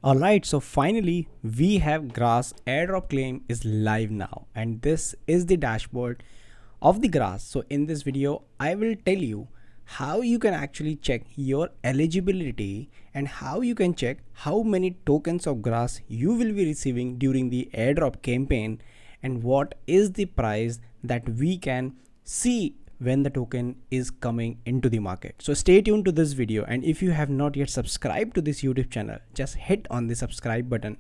Alright, so finally we have Grass airdrop claim is live now, and this is the dashboard of the Grass. So in this video I will tell you how you can actually check your eligibility and how you can check how many tokens of Grass you will be receiving during the airdrop campaign and what is the price that we can see when the token is coming into the market. So stay tuned to this video, and if you have not yet subscribed to this YouTube channel, just hit on the subscribe button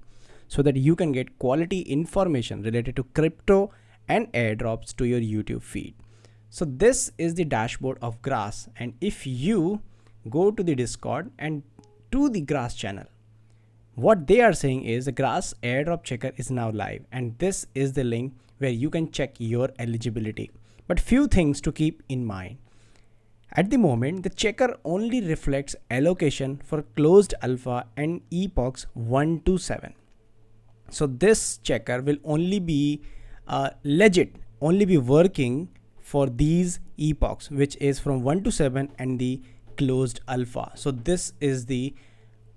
so that you can get quality information related to crypto and airdrops to your YouTube feed. So this is the dashboard of Grass, and if you go to the Discord and to the Grass channel, what they are saying is the Grass airdrop checker is now live, and this is the link where you can check your eligibility. But few things to keep in mind. At the moment, the checker only reflects allocation for closed alpha and epochs 1 to 7. So this checker will only be only be working for these epochs, which is from 1 to 7 and the closed alpha. So this is the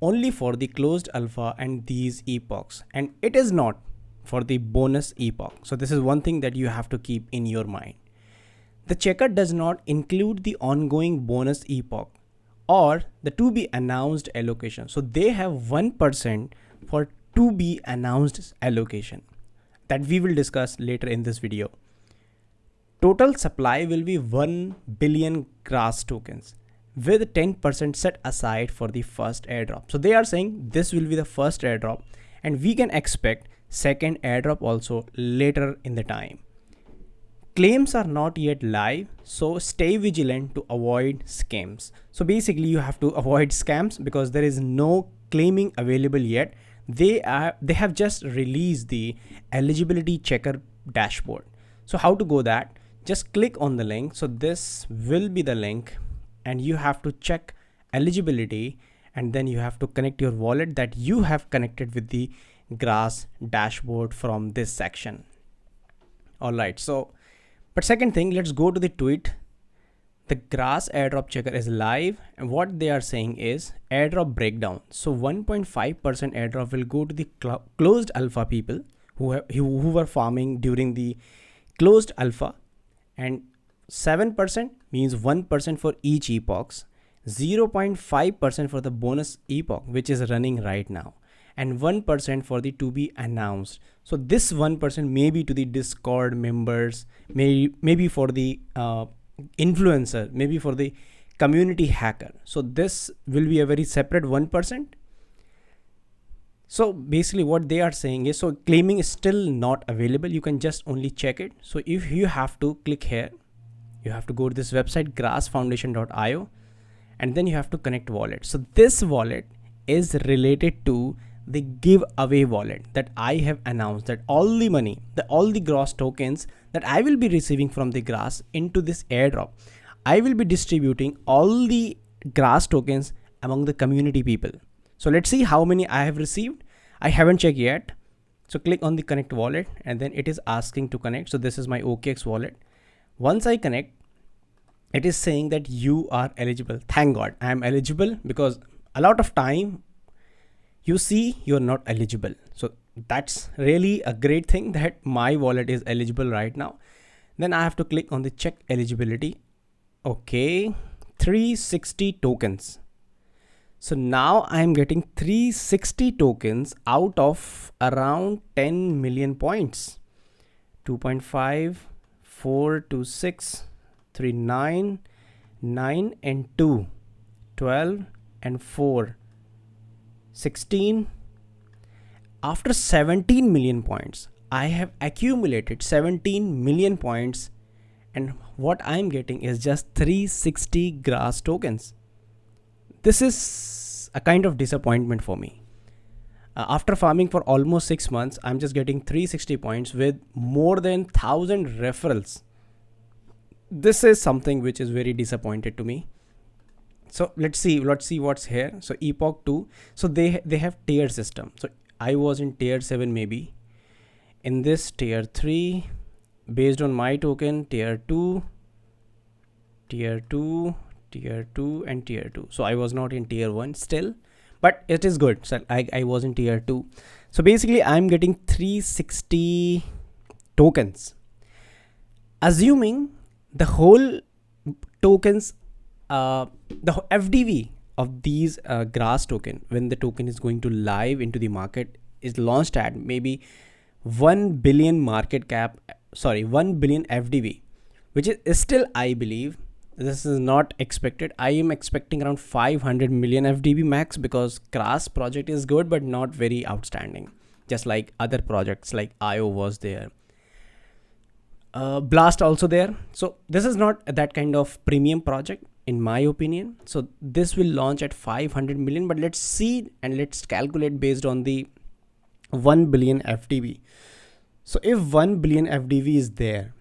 only for the closed alpha and these epochs, and it is not for the bonus epoch. So this is one thing that you have to keep in your mind. The checker does not include the ongoing bonus epoch or the to be announced allocation. So they have 1% for to be announced allocation that we will discuss later in this video. Total supply will be 1 billion Grass tokens with 10% set aside for the first airdrop. So they are saying this will be the first airdrop, and we can expect second airdrop also later in the time. Claims are not yet live, so stay vigilant to avoid scams. So basically you have to avoid scams because there is no claiming available yet. They have just released the eligibility checker dashboard. So how to go that? Just click on the link. So this will be the link, and you have to check eligibility, and then you have to connect your wallet that you have connected with the Grass dashboard from this section. All right, but second thing, let's go to the tweet. The Grass airdrop checker is live, and what they are saying is airdrop breakdown. So 1.5% airdrop will go to the closed alpha people who were farming during the closed alpha, and 7% means 1% for each epoch, 0.5% for the bonus epoch which is running right now, and 1% for the to be announced. So this 1% may be to the Discord members, maybe for the influencer, maybe for the community hacker. So this will be a very separate 1%. So basically what they are saying is, so claiming is still not available. You can just only check it. So if you have to click here, you have to go to this website grassfoundation.io, and then you have to connect wallet. So this wallet is related to the giveaway wallet that I have announced, that all the money, all the Grass tokens that I will be receiving from the Grass into this airdrop, I will be distributing all the Grass tokens among the community people. So let's see how many I have received. I haven't checked yet. So click on the connect wallet, and then it is asking to connect. So this is my OKX wallet. Once I connect, it is saying that you are eligible. Thank God I am eligible, because a lot of time you see you're not eligible. So that's really a great thing that my wallet is eligible right now. Then I have to click on the check eligibility. Okay, 360 tokens. So now I'm getting 360 tokens out of around 10 million points. 2.5, 4 to 6, 3, 9, 9 and 2, 12 and 4, 16. After 17 million points, I have accumulated 17 million points, and what I'm getting is just 360 Grass tokens. This is a kind of disappointment for me. After farming for almost 6 months, I'm just getting 360 points with more than 1000 referrals. This is something which is very disappointed to me. So let's see what's here. So epoch 2, so they have tier system. So I was in tier 7, maybe in this tier 3 based on my token, tier 2, tier 2, tier 2 and tier 2. So I was not in tier 1 still, but it is good. So I was in tier 2. So basically I'm getting 360 tokens, assuming the whole tokens, the FDV of these grass token, when the token is going to live into the market, is launched at maybe 1 billion market cap, 1 billion FDV, which is still, I believe, this is not expected. I am expecting around 500 million FDB max, because grass project is good but not very outstanding, just like other projects like IO was there, Blast also there. So this is not that kind of premium project in my opinion. So this will launch at 500 million, but let's see and let's calculate based on the 1 billion FDB. So if 1 billion FDB is there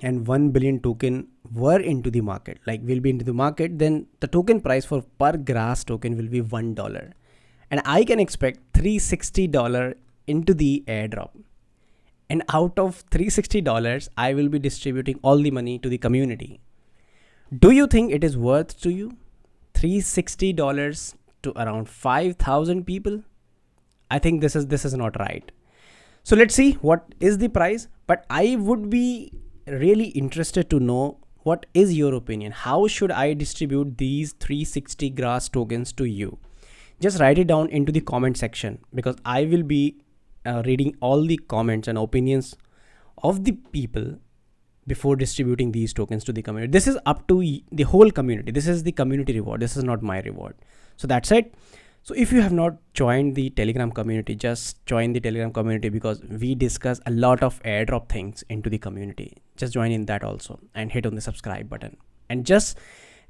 and 1 billion token were into the market, like will be into the market, then the token price for per grass token will be $1, and I can expect $360 into the airdrop. And out of $360, I will be distributing all the money to the community. Do you think it is worth to you? $360 to around 5,000 people? I think this is not right. So let's see what is the price, but I would be really interested to know what is your opinion. How should I distribute these 360 grass tokens to you? Just write it down into the comment section, because I will be reading all the comments and opinions of the people before distributing these tokens to the community. This is up to the whole community. This is the community reward. This is not my reward. So that's it. So if you have not joined the Telegram community, just join the Telegram community, because we discuss a lot of airdrop things into the community. Just join in that also and hit on the subscribe button and just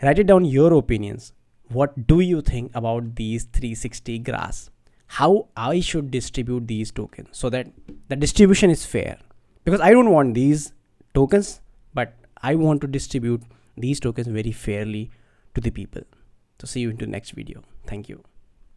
write it down your opinions. What do you think about these 360 grass? How I should distribute these tokens so that the distribution is fair, because I don't want these tokens, but I want to distribute these tokens very fairly to the people. So see you into the next video. Thank you.